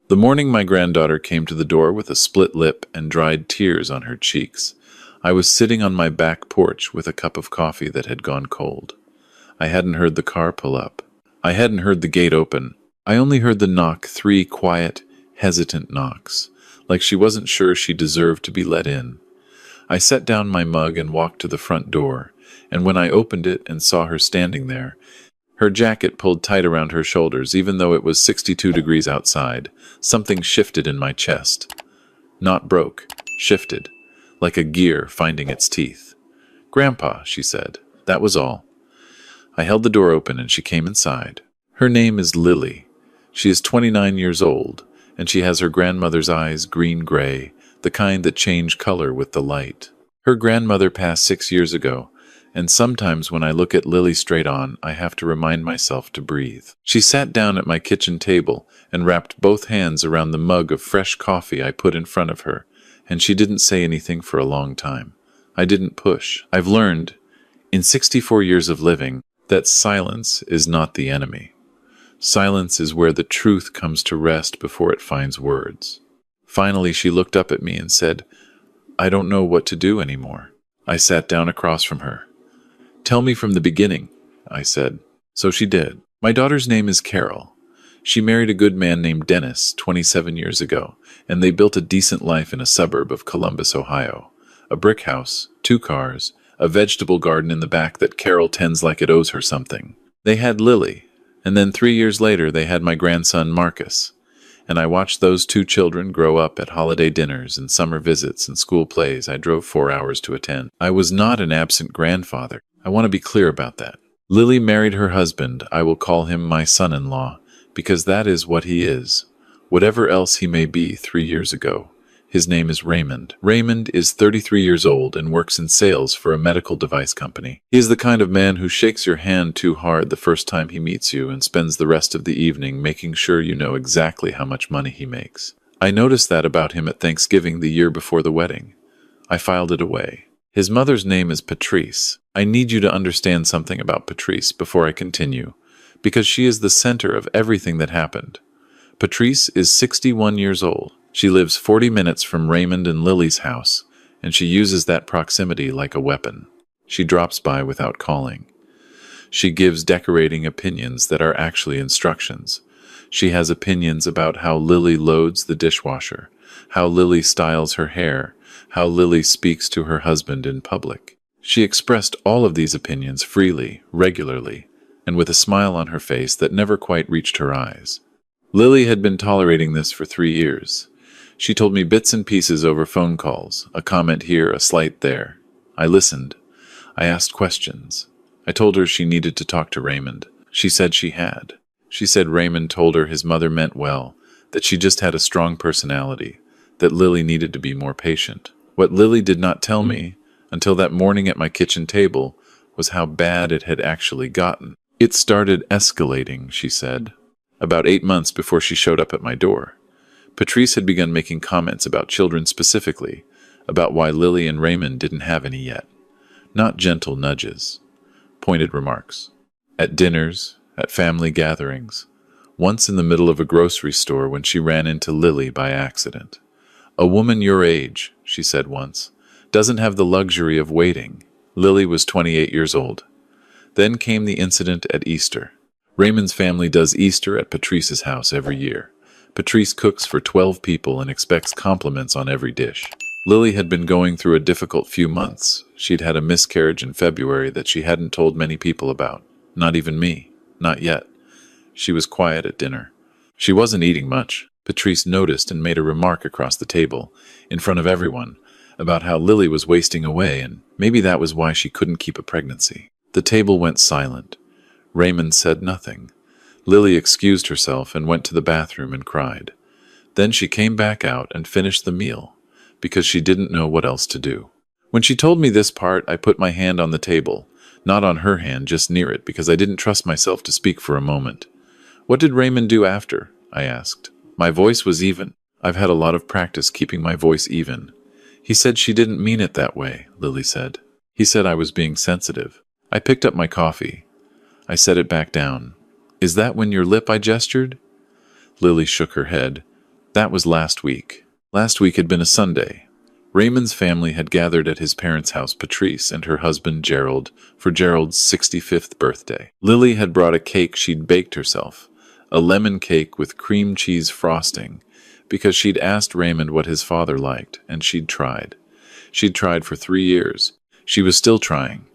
The morning my granddaughter came to the door with a split lip and dried tears on her cheeks, I was sitting on my back porch with a cup of coffee that had gone cold. I hadn't heard the car pull up. I hadn't heard the gate open. I only heard the knock, 3 quiet, hesitant knocks, like she wasn't sure she deserved to be let in. I set down my mug and walked to the front door, and when I opened it and saw her standing there, her jacket pulled tight around her shoulders, even though it was 62 degrees outside, something shifted in my chest. Not broke, shifted, like a gear finding its teeth. "Grandpa," she said. That was all. I held the door open and she came inside. Her name is Lily. She is 29 years old, and she has her grandmother's eyes green-gray, the kind that change color with the light. Her grandmother passed 6 years ago, and sometimes when I look at Lily straight on, I have to remind myself to breathe. She sat down at my kitchen table and wrapped both hands around the mug of fresh coffee I put in front of her, and she didn't say anything for a long time. I didn't push. I've learned, in 64 years of living, that silence is not the enemy. Silence is where the truth comes to rest before it finds words. Finally, she looked up at me and said, "I don't know what to do anymore." I sat down across from her. "Tell me from the beginning," I said. So she did. My daughter's name is Carol. She married a good man named Dennis 27 years ago, and they built a decent life in a suburb of Columbus, Ohio. A brick house, 2 cars, a vegetable garden in the back that Carol tends like it owes her something. They had Lily, and then 3 years later they had my grandson Marcus. And I watched those 2 children grow up at holiday dinners and summer visits and school plays I drove 4 hours to attend. I was not an absent grandfather. I want to be clear about that. Lily married her husband. I will call him my son-in-law, because that is what he is, whatever else he may be 3 years ago. His name is Raymond. Raymond is 33 years old and works in sales for a medical device company. He is the kind of man who shakes your hand too hard the first time he meets you and spends the rest of the evening making sure you know exactly how much money he makes. I noticed that about him at Thanksgiving the year before the wedding. I filed it away. His mother's name is Patrice. I need you to understand something about Patrice before I continue, because she is the center of everything that happened. Patrice is 61 years old. She lives 40 minutes from Raymond and Lily's house, and she uses that proximity like a weapon. She drops by without calling. She gives decorating opinions that are actually instructions. She has opinions about how Lily loads the dishwasher, how Lily styles her hair, how Lily speaks to her husband in public. She expressed all of these opinions freely, regularly, and with a smile on her face that never quite reached her eyes. Lily had been tolerating this for 3 years. She told me bits and pieces over phone calls, a comment here, a slight there. I listened. I asked questions. I told her she needed to talk to Raymond. She said she had. She said Raymond told her his mother meant well, that she just had a strong personality, that Lily needed to be more patient. What Lily did not tell me, until that morning at my kitchen table, was how bad it had actually gotten. It started escalating, she said, about 8 months before she showed up at my door. Patrice had begun making comments about children specifically, about why Lily and Raymond didn't have any yet. Not gentle nudges, pointed remarks. At dinners, at family gatherings, once in the middle of a grocery store when she ran into Lily by accident. "A woman your age," she said once, "doesn't have the luxury of waiting." Lily was 28 years old. Then came the incident at Easter. Raymond's family does Easter at Patrice's house every year. Patrice cooks for 12 people and expects compliments on every dish. Lily had been going through a difficult few months. She'd had a miscarriage in February that she hadn't told many people about. Not even me. Not yet. She was quiet at dinner. She wasn't eating much. Patrice noticed and made a remark across the table, in front of everyone, about how Lily was wasting away, and maybe that was why she couldn't keep a pregnancy. The table went silent. Raymond said nothing. Lily excused herself and went to the bathroom and cried. Then she came back out and finished the meal, because she didn't know what else to do. When she told me this part, I put my hand on the table, not on her hand, just near it, because I didn't trust myself to speak for a moment. "What did Raymond do after?" I asked. My voice was even. I've had a lot of practice keeping my voice even. "He said she didn't mean it that way," Lily said. "He said I was being sensitive." I picked up my coffee. I set it back down. "Is that when your lip?" I gestured. Lily shook her head. That was last week. Last week had been a Sunday. Raymond's family had gathered at his parents' house, Patrice and her husband Gerald, for Gerald's 65th birthday. Lily had brought a cake she'd baked herself, a lemon cake with cream cheese frosting, because she'd asked Raymond what his father liked, and she'd tried. She'd tried for 3 years. She was still trying.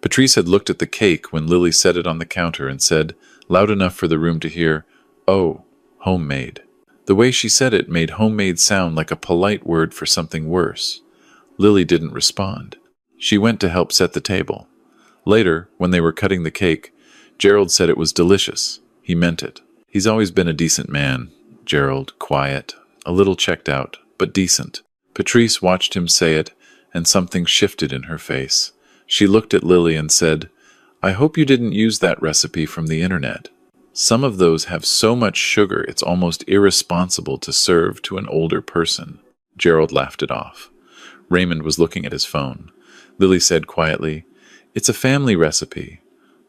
Patrice had looked at the cake when Lily set it on the counter and said, loud enough for the room to hear, "Oh, homemade." The way she said it made homemade sound like a polite word for something worse. Lily didn't respond. She went to help set the table. Later, when they were cutting the cake, Gerald said it was delicious. He meant it. He's always been a decent man, Gerald, quiet, a little checked out, but decent. Patrice watched him say it, and something shifted in her face. She looked at Lily and said, "I hope you didn't use that recipe from the internet. Some of those have so much sugar it's almost irresponsible to serve to an older person." Gerald laughed it off. Raymond was looking at his phone. Lily said quietly, "It's a family recipe.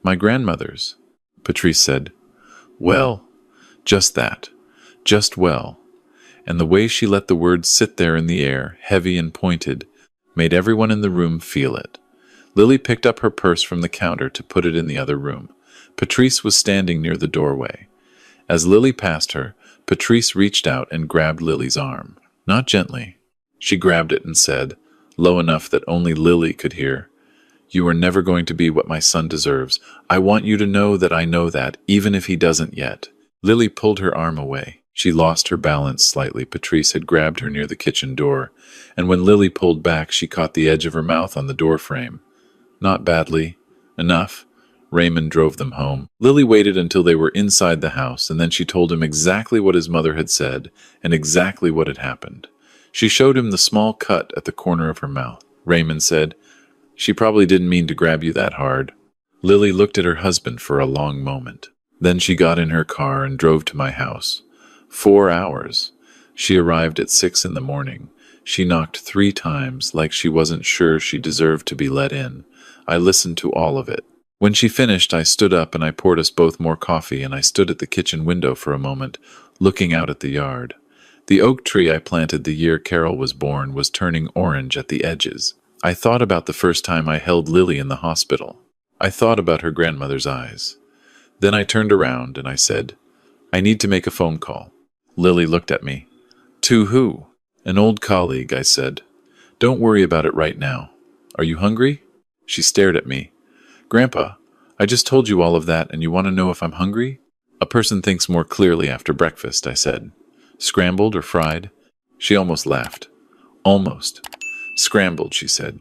My grandmother's." Patrice said, "Well, just that. Just well." And the way she let the words sit there in the air, heavy and pointed, made everyone in the room feel it. Lily picked up her purse from the counter to put it in the other room. Patrice was standing near the doorway. As Lily passed her, Patrice reached out and grabbed Lily's arm. Not gently. She grabbed it and said, low enough that only Lily could hear, "You are never going to be what my son deserves. I want you to know that I know that, even if he doesn't yet." Lily pulled her arm away. She lost her balance slightly. Patrice had grabbed her near the kitchen door, and when Lily pulled back, she caught the edge of her mouth on the door frame. Not badly. Enough. Raymond drove them home. Lily waited until they were inside the house, and then she told him exactly what his mother had said and exactly what had happened. She showed him the small cut at the corner of her mouth. Raymond said, "She probably didn't mean to grab you that hard." Lily looked at her husband for a long moment. Then she got in her car and drove to my house. 4 hours. She arrived at 6 in the morning. She knocked 3 times like she wasn't sure she deserved to be let in. I listened to all of it. When she finished, I stood up and I poured us both more coffee, and I stood at the kitchen window for a moment, looking out at the yard. The oak tree I planted the year Carol was born was turning orange at the edges. I thought about the first time I held Lily in the hospital. I thought about her grandmother's eyes. Then I turned around and I said, "I need to make a phone call." Lily looked at me. "To who?" "An old colleague," I said. "Don't worry about it right now. Are you hungry?" She stared at me. "Grandpa, I just told you all of that, and you want to know if I'm hungry?" "A person thinks more clearly after breakfast," I said. "Scrambled or fried?" She almost laughed. "Almost. Scrambled," she said.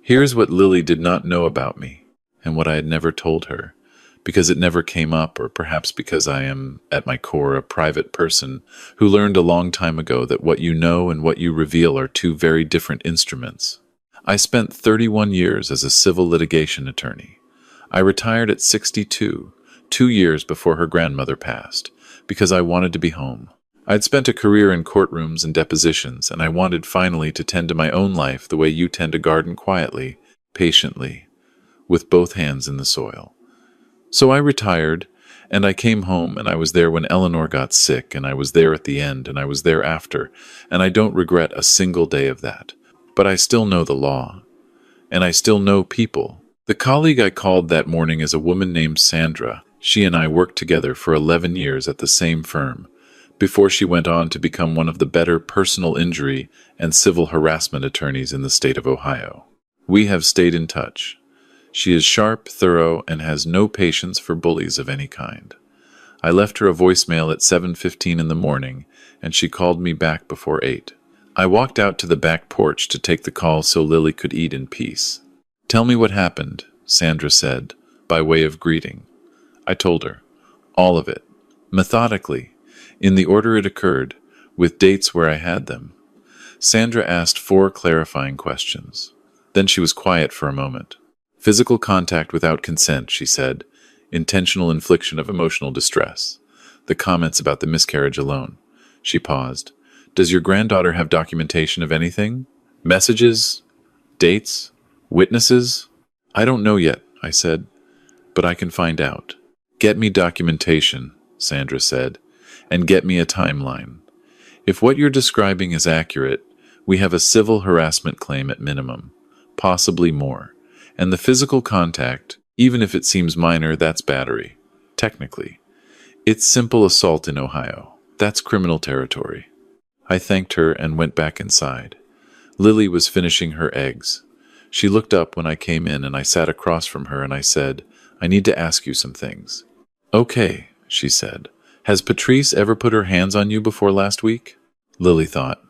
Here's what Lily did not know about me, and what I had never told her, because it never came up, or perhaps because I am, at my core, a private person who learned a long time ago that what you know and what you reveal are two very different instruments. I spent 31 years as a civil litigation attorney. I retired at 62, 2 years before her grandmother passed, because I wanted to be home. I'd spent a career in courtrooms and depositions, and I wanted finally to tend to my own life the way you tend a garden, quietly, patiently, with both hands in the soil. So I retired, and I came home, and I was there when Eleanor got sick, and I was there at the end, and I was there after, and I don't regret a single day of that. But I still know the law, and I still know people. The colleague I called that morning is a woman named Sandra. She and I worked together for 11 years at the same firm, before she went on to become one of the better personal injury and civil harassment attorneys in the state of Ohio. We have stayed in touch. She is sharp, thorough, and has no patience for bullies of any kind. I left her a voicemail at 7:15 in the morning, and she called me back before 8. I walked out to the back porch to take the call so Lily could eat in peace. "Tell me what happened," Sandra said, by way of greeting. I told her. All of it. Methodically, in the order it occurred, with dates where I had them. Sandra asked 4 clarifying questions. Then she was quiet for a moment. "Physical contact without consent," she said. "Intentional infliction of emotional distress. The comments about the miscarriage alone." She paused. "Does your granddaughter have documentation of anything? Messages? Dates? Witnesses?" "I don't know yet," I said, "but I can find out." "Get me documentation," Sandra said, "and get me a timeline. If what you're describing is accurate, we have a civil harassment claim at minimum, possibly more. And the physical contact, even if it seems minor, that's battery. Technically. It's simple assault in Ohio. That's criminal territory. I thanked her and went back inside. Lily was finishing her eggs. She looked up when I came in and I sat across from her and I said, I need to ask you some things. Okay, she said. Has Patrice ever put her hands on you before last week? Lily thought.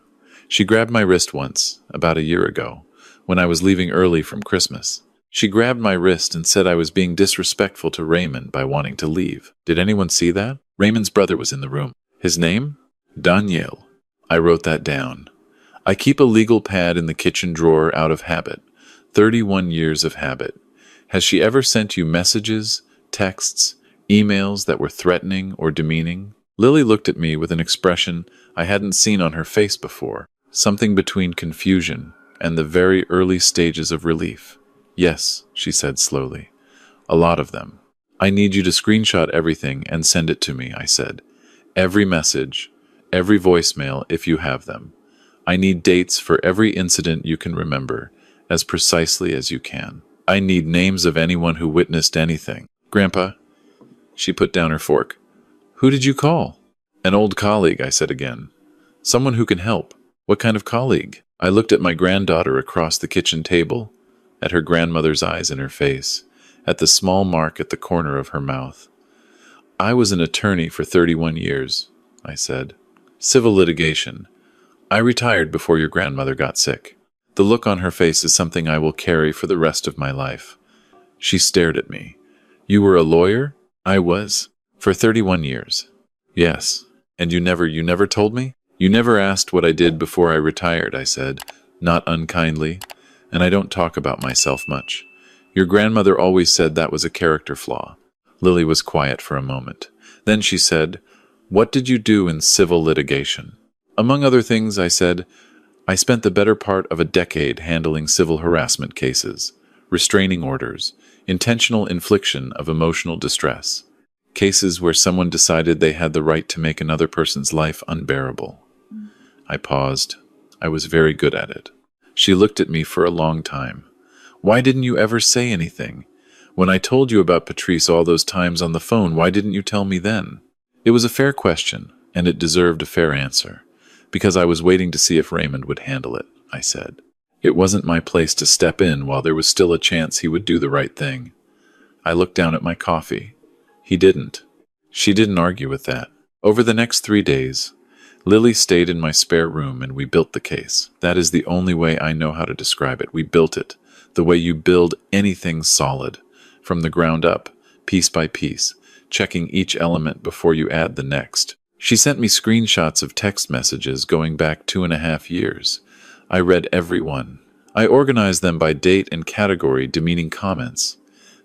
She grabbed my wrist once, about a year ago, when I was leaving early from Christmas. She grabbed my wrist and said I was being disrespectful to Raymond by wanting to leave. Did anyone see that? Raymond's brother was in the room. His name? Daniel. I wrote that down. I keep a legal pad in the kitchen drawer out of habit. 31 years of habit. Has she ever sent you messages, texts, emails that were threatening or demeaning? Lily looked at me with an expression I hadn't seen on her face before, something between confusion and the very early stages of relief. Yes, she said slowly. A lot of them. I need you to screenshot everything and send it to me, I said. Every message, every voicemail if you have them. I need dates for every incident you can remember, as precisely as you can. I need names of anyone who witnessed anything. Grandpa, she put down her fork. Who did you call? An old colleague, I said again. Someone who can help. What kind of colleague? I looked at my granddaughter across the kitchen table, at her grandmother's eyes in her face, at the small mark at the corner of her mouth. I was an attorney for 31 years, I said. Civil litigation. I retired before your grandmother got sick. The look on her face is something I will carry for the rest of my life. She stared at me. You were a lawyer? I was. For 31 years. Yes. And you never told me? You never asked what I did before I retired, I said, not unkindly. And I don't talk about myself much. Your grandmother always said that was a character flaw. Lily was quiet for a moment. Then she said, What did you do in civil litigation? Among other things, I said, I spent the better part of a decade handling civil harassment cases, restraining orders, intentional infliction of emotional distress, cases where someone decided they had the right to make another person's life unbearable. I paused. I was very good at it. She looked at me for a long time. Why didn't you ever say anything? When I told you about Patrice all those times on the phone, why didn't you tell me then? It was a fair question, and it deserved a fair answer. Because I was waiting to see if Raymond would handle it, I said. It wasn't my place to step in while there was still a chance he would do the right thing. I looked down at my coffee. He didn't. She didn't argue with that. Over the next 3 days, Lily stayed in my spare room and we built the case. That is the only way I know how to describe it. We built it, the way you build anything solid, from the ground up, piece by piece, checking each element before you add the next. She sent me screenshots of text messages going back 2.5 years. I read every one. I organized them by date and category, demeaning comments,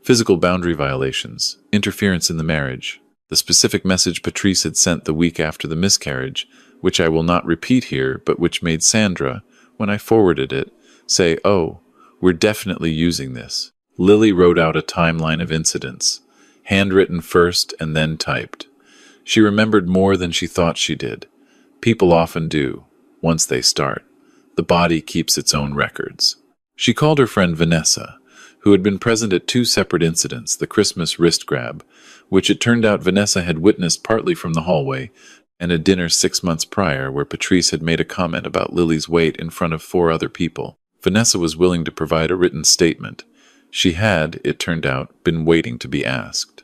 physical boundary violations, interference in the marriage, the specific message Patrice had sent the week after the miscarriage, which I will not repeat here, but which made Sandra, when I forwarded it, say, "Oh, we're definitely using this." Lily wrote out a timeline of incidents, handwritten first and then typed. She remembered more than she thought she did. People often do, once they start. The body keeps its own records. She called her friend Vanessa, who had been present at 2 separate incidents, the Christmas wrist grab, which it turned out Vanessa had witnessed partly from the hallway, and a dinner 6 months prior where Patrice had made a comment about Lily's weight in front of 4 other people. Vanessa was willing to provide a written statement. She had, it turned out, been waiting to be asked.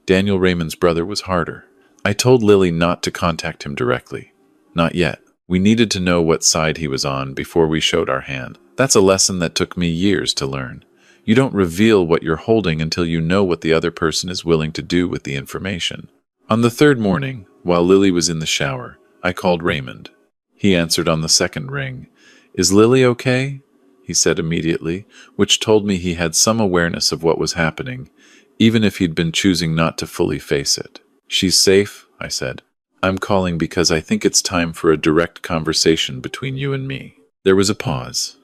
Daniel Raymond's brother was harder. I told Lily not to contact him directly. Not yet. We needed to know what side he was on before we showed our hand. That's a lesson that took me years to learn. You don't reveal what you're holding until you know what the other person is willing to do with the information. On the 3rd morning, while Lily was in the shower, I called Raymond. He answered on the 2nd ring. "Is Lily okay?" he said immediately, which told me he had some awareness of what was happening, even if he'd been choosing not to fully face it. "She's safe," I said. "I'm calling because I think it's time for a direct conversation between you and me." There was a pause.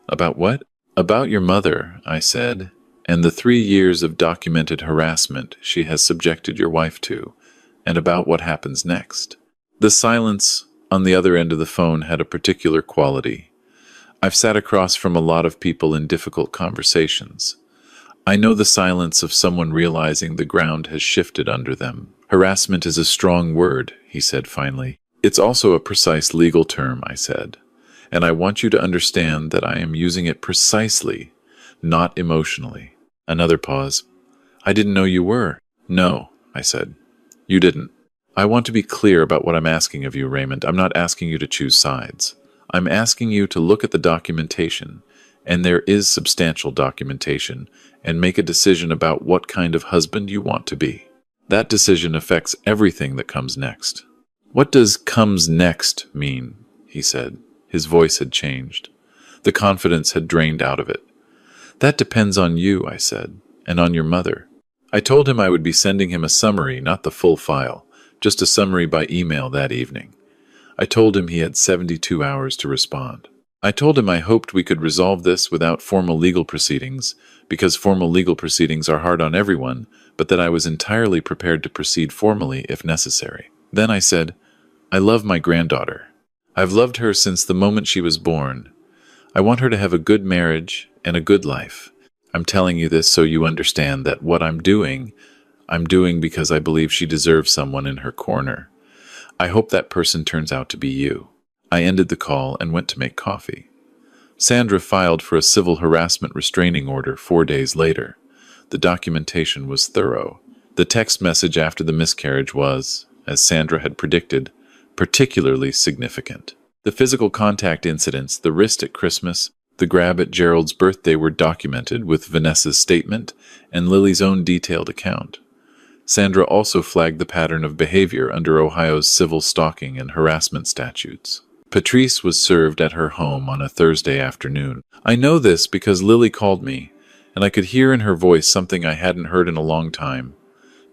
"About what?" "About your mother," I said, "and the 3 years of documented harassment she has subjected your wife to, and about what happens next." The silence, on the other end of the phone had a particular quality. I've sat across from a lot of people in difficult conversations. I know the silence of someone realizing the ground has shifted under them. Harassment is a strong word, he said finally. It's also a precise legal term, I said. And I want you to understand that I am using it precisely, not emotionally. Another pause. I didn't know you were. No, I said. You didn't. I want to be clear about what I'm asking of you, Raymond. I'm not asking you to choose sides. I'm asking you to look at the documentation, and there is substantial documentation, and make a decision about what kind of husband you want to be. That decision affects everything that comes next. What does comes next mean? He said. His voice had changed. The confidence had drained out of it. That depends on you, I said, and on your mother. I told him I would be sending him a summary, not the full file, just a summary by email that evening. I told him he had 72 hours to respond. I told him I hoped we could resolve this without formal legal proceedings, because formal legal proceedings are hard on everyone, but that I was entirely prepared to proceed formally if necessary. Then I said, I love my granddaughter. I've loved her since the moment she was born. I want her to have a good marriage and a good life. I'm telling you this so you understand that what I'm doing because I believe she deserves someone in her corner. I hope that person turns out to be you. I ended the call and went to make coffee. Sandra filed for a civil harassment restraining order 4 days later. The documentation was thorough. The text message after the miscarriage was, as Sandra had predicted, particularly significant. The physical contact incidents, the wrist at Christmas, the grab at Gerald's birthday were documented with Vanessa's statement and Lily's own detailed account. Sandra also flagged the pattern of behavior under Ohio's civil stalking and harassment statutes. Patrice was served at her home on a Thursday afternoon. I know this because Lily called me, and I could hear in her voice something I hadn't heard in a long time.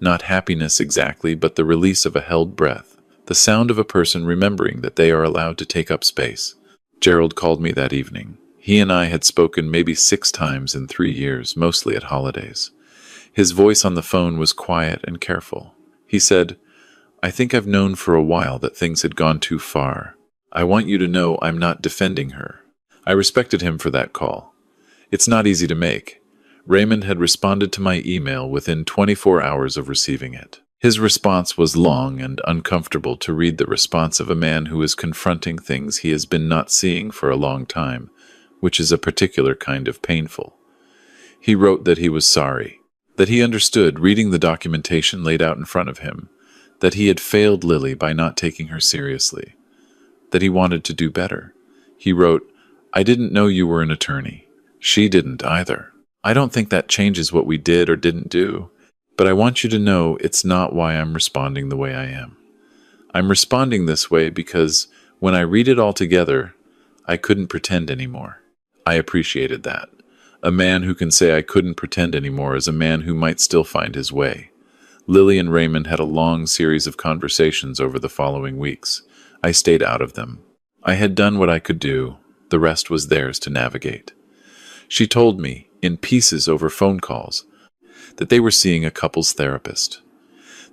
Not happiness exactly, but the release of a held breath. The sound of a person remembering that they are allowed to take up space. Gerald called me that evening. He and I had spoken maybe 6 times in 3 years, mostly at holidays. His voice on the phone was quiet and careful. He said, I think I've known for a while that things had gone too far. I want you to know I'm not defending her. I respected him for that call. It's not easy to make. Raymond had responded to my email within 24 hours of receiving it. His response was long and uncomfortable to read, the response of a man who is confronting things he has been not seeing for a long time, which is a particular kind of painful. He wrote that he was sorry, that he understood, reading the documentation laid out in front of him, that he had failed Lily by not taking her seriously, that he wanted to do better. He wrote, I didn't know you were an attorney. She didn't either. I don't think that changes what we did or didn't do, but I want you to know it's not why I'm responding the way I am. I'm responding this way because when I read it all together, I couldn't pretend anymore. I appreciated that. A man who can say I couldn't pretend anymore is a man who might still find his way. Lily and Raymond had a long series of conversations over the following weeks. I stayed out of them. I had done what I could do. The rest was theirs to navigate. She told me, in pieces over phone calls, that they were seeing a couples therapist.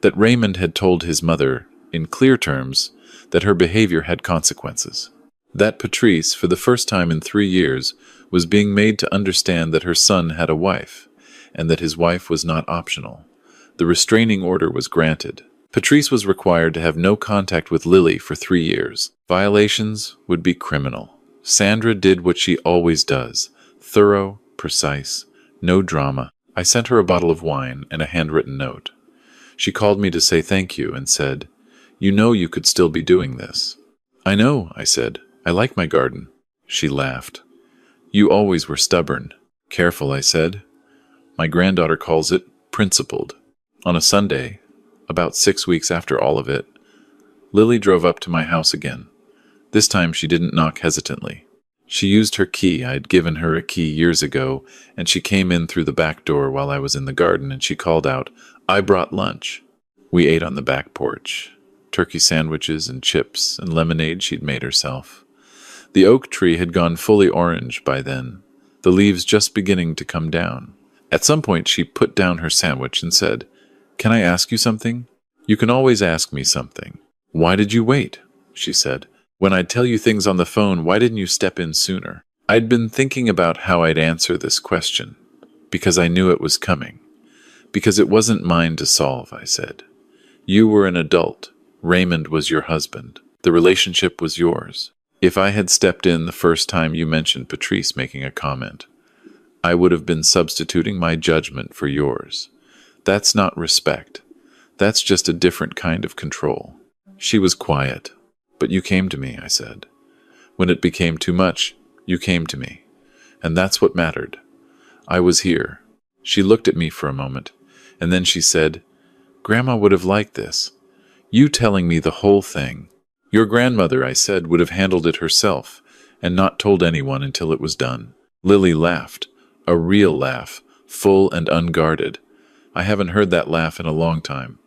That Raymond had told his mother, in clear terms, that her behavior had consequences. That Patrice, for the first time in 3 years, was being made to understand that her son had a wife, and that his wife was not optional. The restraining order was granted. Patrice was required to have no contact with Lily for 3 years. Violations would be criminal. Sandra did what she always does. Thorough, precise, no drama. I sent her a bottle of wine and a handwritten note. She called me to say thank you and said, You know you could still be doing this. I know, I said. I like my garden. She laughed. You always were stubborn. Careful, I said. My granddaughter calls it principled. On a Sunday, about 6 weeks after all of it, Lily drove up to my house again. This time she didn't knock hesitantly. She used her key. I had given her a key years ago, and she came in through the back door while I was in the garden, and she called out, I brought lunch. We ate on the back porch. Turkey sandwiches and chips and lemonade she'd made herself. The oak tree had gone fully orange by then, the leaves just beginning to come down. At some point she put down her sandwich and said, Can I ask you something? You can always ask me something. Why did you wait? She said. When I'd tell you things on the phone, why didn't you step in sooner? I'd been thinking about how I'd answer this question, because I knew it was coming. Because it wasn't mine to solve, I said. You were an adult. Raymond was your husband. The relationship was yours. If I had stepped in the first time you mentioned Patrice making a comment, I would have been substituting my judgment for yours. That's not respect. That's just a different kind of control. She was quiet. But you came to me, I said. When it became too much, you came to me. And that's what mattered. I was here. She looked at me for a moment, and then she said, Grandma would have liked this. You telling me the whole thing. Your grandmother, I said, would have handled it herself, and not told anyone until it was done. Lily laughed. A real laugh, full and unguarded. I haven't heard that laugh in a long time.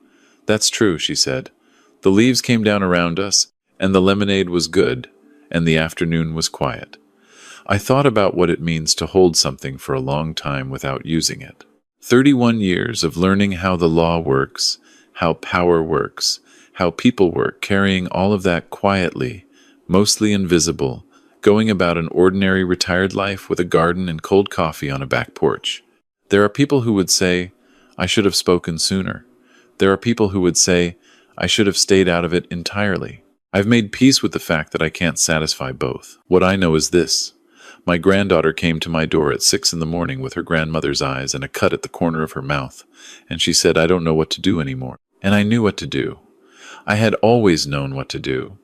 That's true, she said. The leaves came down around us, and the lemonade was good, and the afternoon was quiet. I thought about what it means to hold something for a long time without using it. 31 years of learning how the law works, how power works, how people work, carrying all of that quietly, mostly invisible, going about an ordinary retired life with a garden and cold coffee on a back porch. There are people who would say, I should have spoken sooner. There are people who would say, I should have stayed out of it entirely. I've made peace with the fact that I can't satisfy both. What I know is this. My granddaughter came to my door at 6 a.m. with her grandmother's eyes and a cut at the corner of her mouth, and she said, I don't know what to do anymore. And I knew what to do. I had always known what to do.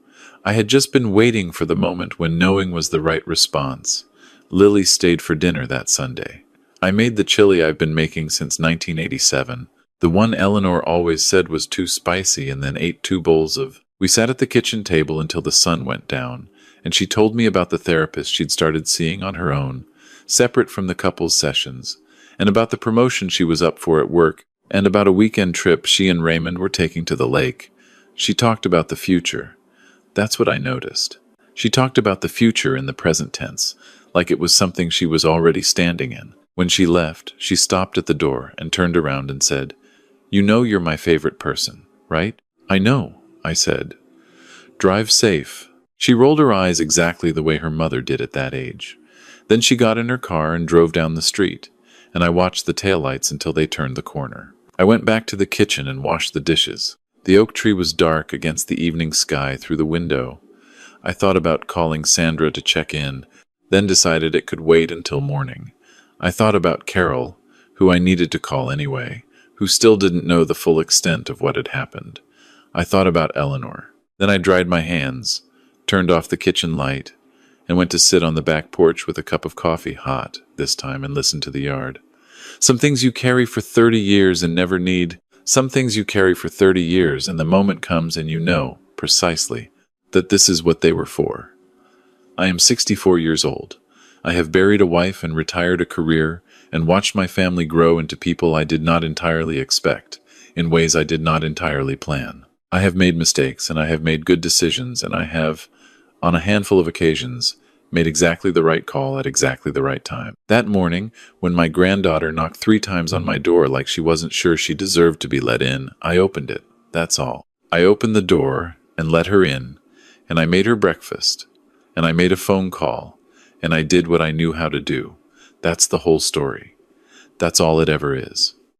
I had just been waiting for the moment when knowing was the right response. Lily stayed for dinner that Sunday. I made the chili I've been making since 1987, the one Eleanor always said was too spicy, and then ate 2 bowls of. We sat at the kitchen table until the sun went down, and she told me about the therapist she'd started seeing on her own, separate from the couple's sessions, and about the promotion she was up for at work, and about a weekend trip she and Raymond were taking to the lake. She talked about the future. That's what I noticed. She talked about the future in the present tense, like it was something she was already standing in. When she left, she stopped at the door and turned around and said, You know you're my favorite person, right? I know, I said. Drive safe. She rolled her eyes exactly the way her mother did at that age. Then she got in her car and drove down the street, and I watched the taillights until they turned the corner. I went back to the kitchen and washed the dishes. The oak tree was dark against the evening sky through the window. I thought about calling Sandra to check in, then decided it could wait until morning. I thought about Carol, who I needed to call anyway, who still didn't know the full extent of what had happened. I thought about Eleanor. Then I dried my hands, turned off the kitchen light, and went to sit on the back porch with a cup of coffee, hot this time, and listen to the yard. Some things you carry for 30 years and never need. Some things you carry for 30 years and the moment comes and you know, precisely, that this is what they were for. I am 64 years old. I have buried a wife and retired a career and watched my family grow into people I did not entirely expect, in ways I did not entirely plan. I have made mistakes and I have made good decisions, and I have, on a handful of occasions, made exactly the right call at exactly the right time. That morning, when my granddaughter knocked 3 times on my door like she wasn't sure she deserved to be let in, I opened it. That's all. I opened the door and let her in, and I made her breakfast, and I made a phone call, and I did what I knew how to do. That's the whole story. That's all it ever is.